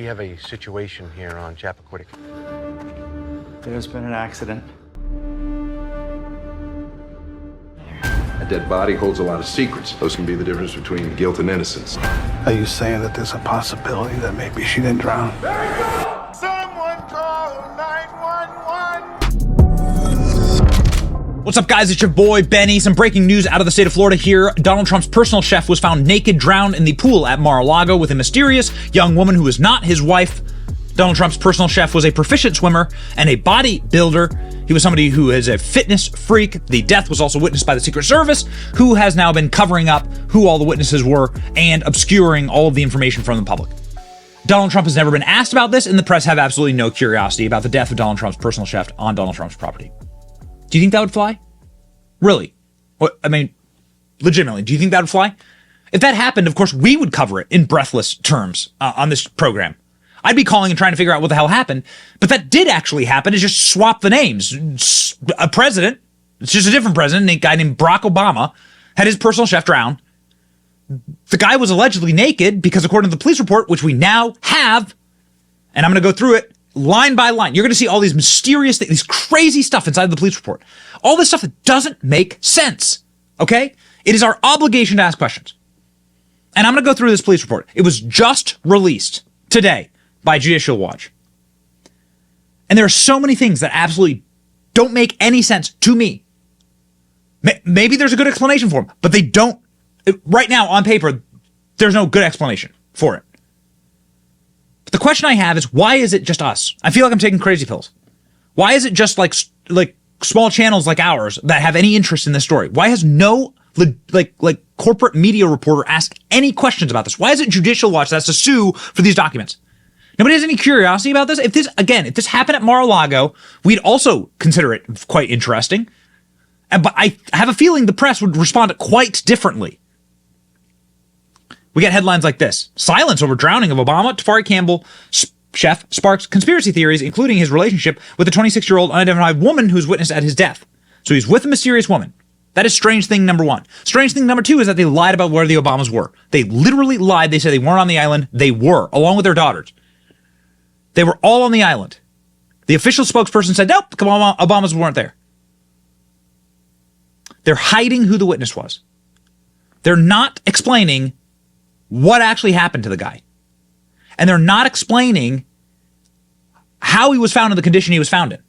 have a situation here on Chappaquiddick. There's been an accident. A dead body holds a lot of secrets. Those can be the difference between guilt and innocence. Are you saying that there's a possibility that maybe she didn't drown? Someone call 911! What's up, guys? It's your boy, Benny. Some breaking news out of the state of Florida here. Donald Trump's personal chef was found naked, drowned in the pool at Mar-a-Lago with a mysterious young woman who is not his wife. Donald Trump's personal chef was a proficient swimmer and a bodybuilder. He was somebody who is a fitness freak. The death was also witnessed by the Secret Service, who has now been covering up who all the witnesses were and obscuring all of the information from the public. Donald Trump has never been asked about this, and the press have absolutely no curiosity about the death of Donald Trump's personal chef on Donald Trump's property. Do you think that would fly? Really? What, I mean, legitimately, do you think that would fly? If that happened, of course, we would cover it in breathless terms on this program. I'd be calling and trying to figure out what the hell happened. But that did actually happen. Is just swap the names. A president, it's just a different president, a guy named Barack Obama, had his personal chef drown. The guy was allegedly naked because, according to the police report, which we now have, and I'm going to go through it line by line. You're going to see all these mysterious things, these crazy stuff inside the police report. All this stuff that doesn't make sense. Okay? It is our obligation to ask questions. And I'm going to go through this police report. It was just released today by Judicial Watch. And there are so many things that absolutely don't make any sense to me. Maybe there's a good explanation for them, but they don't. Right now, on paper, there's no good explanation for it. But the question I have is, why is it just us? I feel like I'm taking crazy pills. Why is it just like small channels like ours that have any interest in this story? Why has no like corporate media reporter asked any questions about this? Why is it Judicial Watch that has to sue for these documents? Nobody has any curiosity about this? If this happened at Mar-a-Lago, we'd also consider it quite interesting. But I have a feeling the press would respond quite differently. We get headlines like this. Silence over drowning of Obama. Tafari Campbell chef sparks conspiracy theories, including his relationship with a 26-year-old unidentified woman who's witnessed at his death. So he's with a mysterious woman. That is strange thing number one. Strange thing number two is that they lied about where the Obamas were. They literally lied. They said they weren't on the island. They were, along with their daughters. They were all on the island. The official spokesperson said, nope, the Obamas weren't there. They're hiding who the witness was. They're not explaining what actually happened to the guy. And they're not explaining how he was found in the condition he was found in.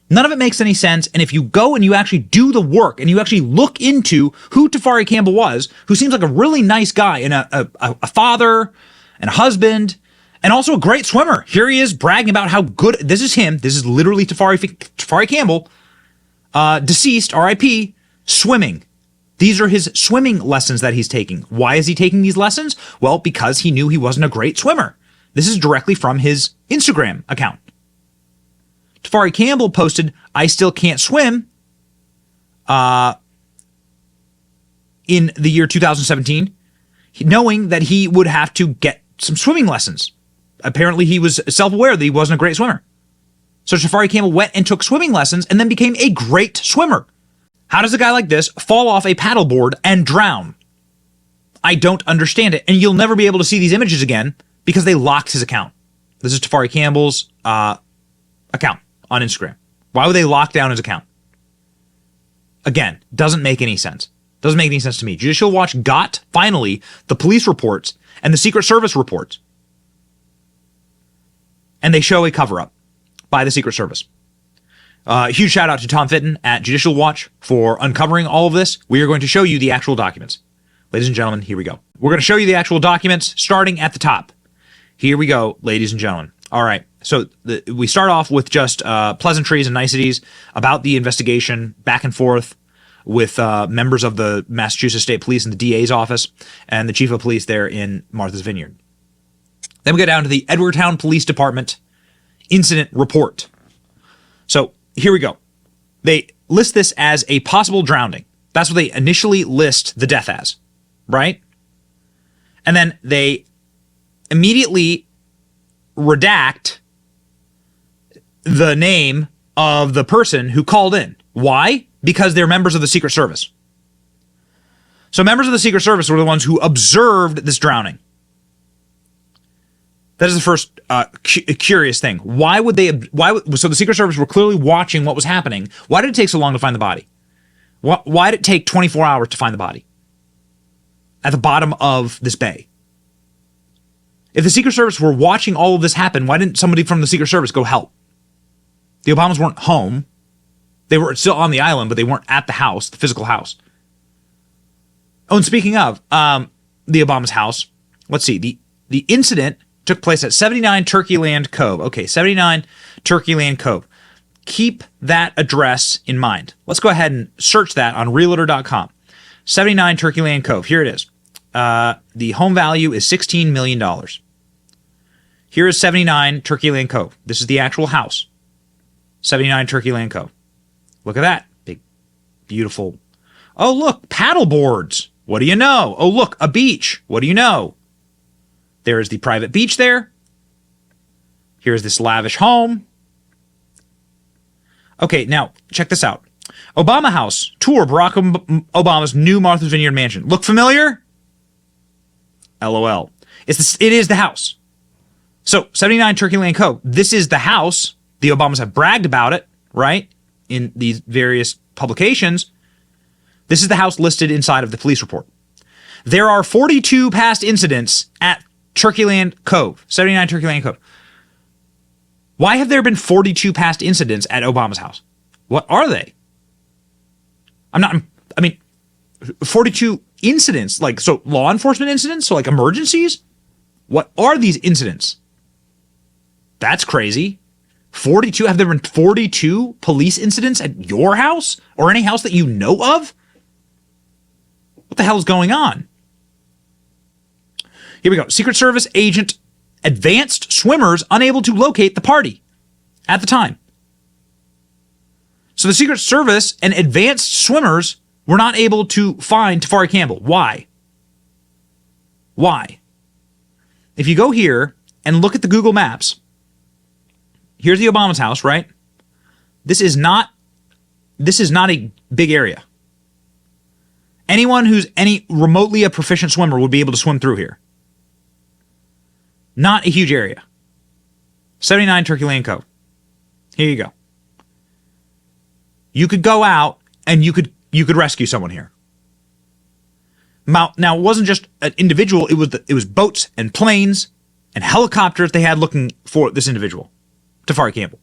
None of it makes any sense. And if you go and you actually do the work and you actually look into who Tafari Campbell was, who seems like a really nice guy and a father and a husband and also a great swimmer. Here he is bragging about how good, this is him. This is literally Tafari Campbell, deceased, RIP, swimming. These are his swimming lessons that he's taking. Why is he taking these lessons? Well, because he knew he wasn't a great swimmer. This is directly from his Instagram account. Tafari Campbell posted, I still can't swim, in the year 2017, knowing that he would have to get some swimming lessons. Apparently, he was self-aware that he wasn't a great swimmer. So Tafari Campbell went and took swimming lessons and then became a great swimmer. How does a guy like this fall off a paddleboard and drown? I don't understand it. And you'll never be able to see these images again because they locked his account. This is Tafari Campbell's account on Instagram. Why would they lock down his account? Again, doesn't make any sense. Doesn't make any sense to me. Judicial Watch got, finally, the police reports and the Secret Service reports. And they show a cover-up by the Secret Service. Huge shout out to Tom Fitton at Judicial Watch for uncovering all of this. We are going to show you the actual documents. Ladies and gentlemen, here we go. We're going to show you the actual documents starting at the top. Here we go, ladies and gentlemen. All right. So we start off with just pleasantries and niceties about the investigation back and forth with members of the Massachusetts State Police and the DA's office and the chief of police there in Martha's Vineyard. Then we get down to the Edwardtown Police Department incident report. So here we go. They list this as a possible drowning. That's what they initially list the death as, right? And then they immediately redact the name of the person who called in. Why? Because they're members of the Secret Service. So members of the Secret Service were the ones who observed this drowning. That is the first curious thing. So the Secret Service were clearly watching what was happening. Why did it take so long to find the body? Why did it take 24 hours to find the body at the bottom of this bay? If the Secret Service were watching all of this happen, why didn't somebody from the Secret Service go help? The Obamas weren't home. They were still on the island, but they weren't at the house, the physical house. Oh, and speaking of the Obama's house, let's see. The incident took place at 79 Turkeyland Cove. Okay, 79 Turkeyland Cove. Keep that address in mind. Let's go ahead and search that on realtor.com. 79 Turkeyland Cove. Here it is. The home value is $16 million. Here is 79 Turkeyland Cove. This is the actual house. 79 Turkeyland Cove. Look at that. Big, beautiful. Oh, look, paddle boards. What do you know? Oh, look, a beach. What do you know? There is the private beach there. Here's this lavish home. Okay, now, check this out. Obama House. Tour Barack Obama's new Martha's Vineyard mansion. Look familiar? LOL. It is the house. So, 79 Turkeyland Cove. This is the house. The Obamas have bragged about it, right? In these various publications. This is the house listed inside of the police report. There are 42 past incidents at Turkeyland Cove, 79 Turkeyland Cove. Why have there been 42 past incidents at Obama's house? What are they? 42 incidents, so law enforcement incidents, so emergencies? What are these incidents? That's crazy. 42? Have there been 42 police incidents at your house or any house that you know of? What the hell is going on? Here we go. Secret Service agent advanced swimmers unable to locate the party at the time. So the Secret Service and advanced swimmers were not able to find Tafari Campbell. Why? Why? If you go here and look at the Google Maps, here's the Obama's house, right? This is not a big area. Anyone who's any remotely a proficient swimmer would be able to swim through here. Not a huge area. 79 Turkeyland Cove. Here you go. You could go out and you could rescue someone here. Now, it wasn't just an individual. It was boats and planes and helicopters they had looking for this individual, Tafari Campbell.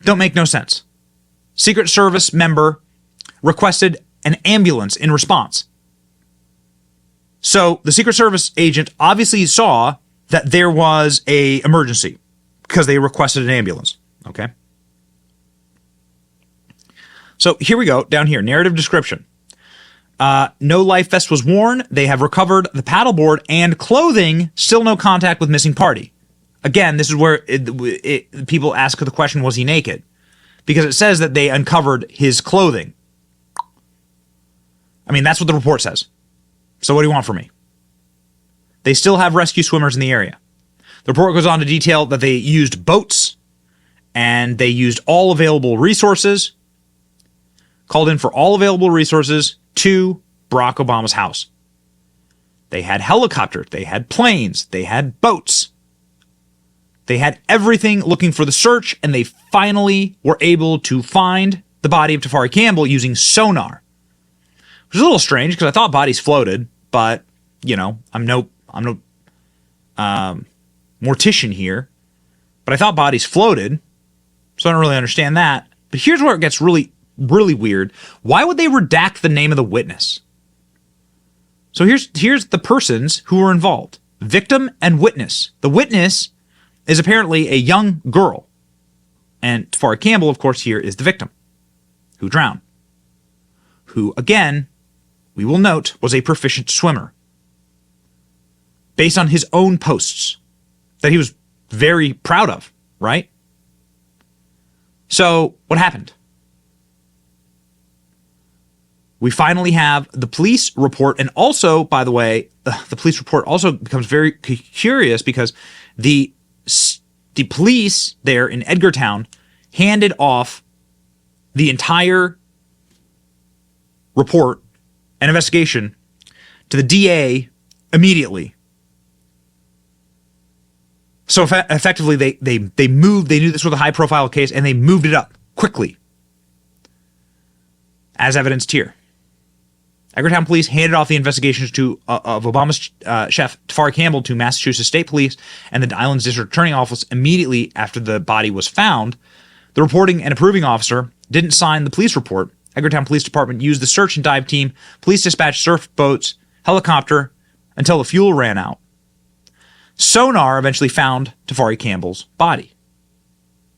Don't make no sense. Secret Service member requested an ambulance in response. So the Secret Service agent obviously saw that there was an emergency because they requested an ambulance. Okay. So here we go, down here, narrative description. No life vest was worn. They have recovered the paddleboard and clothing. Still no contact with missing party. Again, this is where people ask the question, was he naked? Because it says that they uncovered his clothing. That's what the report says. So what do you want from me? They still have rescue swimmers in the area. The report goes on to detail that they used boats and they used all available resources, called in for all available resources to Barack Obama's house. They had helicopters, they had planes, they had boats. They had everything looking for the search, and they finally were able to find the body of Tafari Campbell using sonar. Which is a little strange because I thought bodies floated, but I'm no mortician here. But I thought bodies floated, so I don't really understand that. But here's where it gets really, really weird. Why would they redact the name of the witness? So here's the persons who were involved. Victim and witness. The witness is apparently a young girl. And Tafari Campbell, of course, here is the victim who drowned. Who, again, we will note, was a proficient swimmer. Based on his own posts that he was very proud of, right? So, what happened? We finally have the police report, and also, by the way, the police report also becomes very curious because the police there in Edgartown handed off the entire report and investigation to the DA immediately So effectively, they moved. They knew this was a high-profile case, and they moved it up quickly, as evidenced here. Edgartown police handed off the investigations of Obama's chef Tafari Campbell to Massachusetts State Police and the island's district attorney office immediately after the body was found. The reporting and approving officer didn't sign the police report. Edgartown Police Department used the search and dive team. Police dispatched surf boats, helicopter, until the fuel ran out. Sonar eventually found Tafari Campbell's body.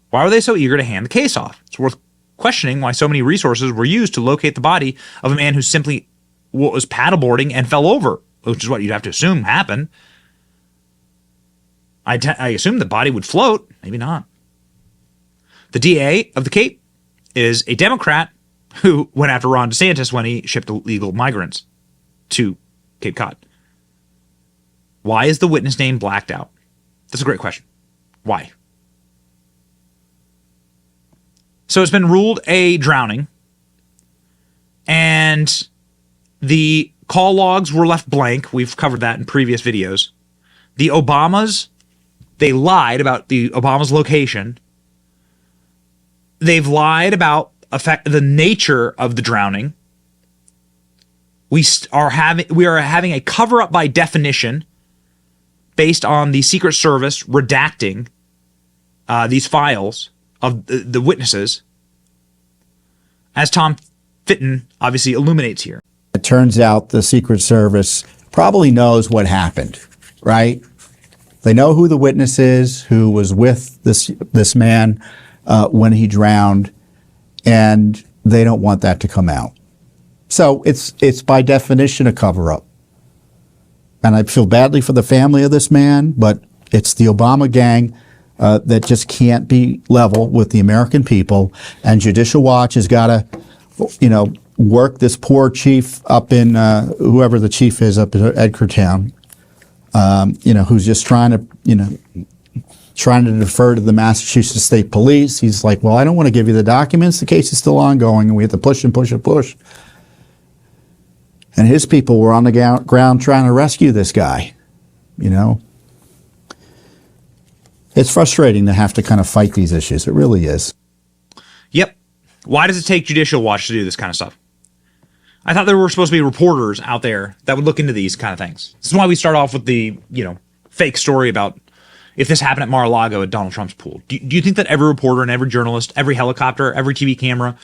Why were they so eager to hand the case off? It's worth questioning why so many resources were used to locate the body of a man who simply was paddleboarding and fell over, which is what you'd have to assume happened. I assume the body would float. Maybe not. The DA of the Cape is a Democrat who went after Ron DeSantis when he shipped illegal migrants to Cape Cod. Why is the witness name blacked out? That's a great question. Why? So it's been ruled a drowning, and the call logs were left blank. We've covered that in previous videos. The Obamas, they lied about the Obama's location. They've lied about the nature of the drowning. We are having a cover-up by definition based on the Secret Service redacting these files of the witnesses, as Tom Fitton obviously illuminates here. It turns out the Secret Service probably knows what happened, right? They know who the witness is, who was with this man when he drowned, and they don't want that to come out. So it's by definition a cover-up. And I feel badly for the family of this man, but it's the Obama gang that just can't be level with the American people. And Judicial Watch has got to, work this poor chief up in, whoever the chief is up in Edgartown, who's just trying to defer to the Massachusetts State Police. He's like, well, I don't want to give you the documents. The case is still ongoing, and we have to push and push and push. And his people were on the ground trying to rescue this guy, It's frustrating to have to kind of fight these issues. It really is. Yep. Why does it take Judicial Watch to do this kind of stuff? I thought there were supposed to be reporters out there that would look into these kind of things. This is why we start off with the, fake story about if this happened at Mar-a-Lago at Donald Trump's pool. Do you think that every reporter and every journalist, every helicopter, every TV camera,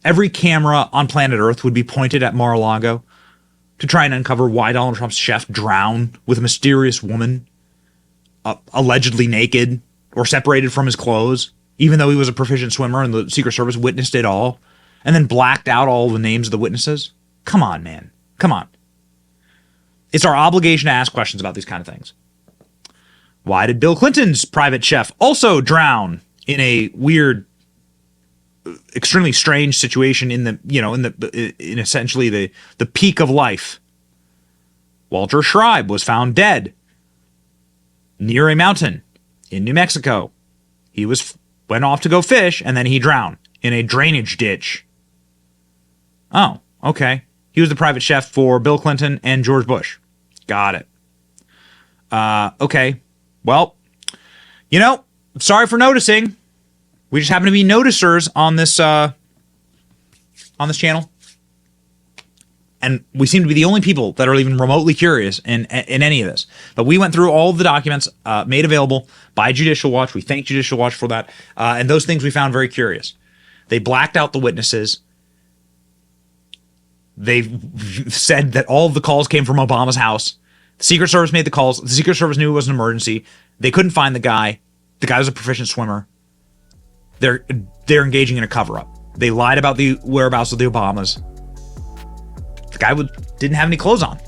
every camera on planet Earth would be pointed at Mar-a-Lago to try and uncover why Donald Trump's chef drowned with a mysterious woman, allegedly naked or separated from his clothes, even though he was a proficient swimmer and the Secret Service witnessed it all, and then blacked out all the names of the witnesses? Come on, man. Come on. It's our obligation to ask questions about these kind of things. Why did Bill Clinton's private chef also drown in a weird, extremely strange situation in essentially the peak of life? Walter Schreiber was found dead near a mountain in New Mexico. He went off to go fish, and then he drowned in a drainage ditch. Oh, okay. He was the private chef for Bill Clinton and George Bush. Got it. Okay. Well, sorry for noticing. We just happen to be noticers on this channel. And we seem to be the only people that are even remotely curious in any of this. But we went through all of the documents made available by Judicial Watch. We thank Judicial Watch for that. And those things we found very curious. They blacked out the witnesses. They said that all of the calls came from Obama's house. The Secret Service made the calls. The Secret Service knew it was an emergency. They couldn't find the guy. The guy was a proficient swimmer. They're engaging in a cover-up. They lied about the whereabouts of the Obamas. The guy didn't have any clothes on.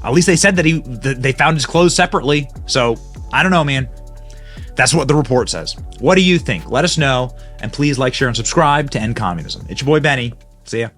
At least they said that they found his clothes separately. So, I don't know, man. That's what the report says. What do you think? Let us know. And please like, share, and subscribe to End Communism. It's your boy, Benny. See ya.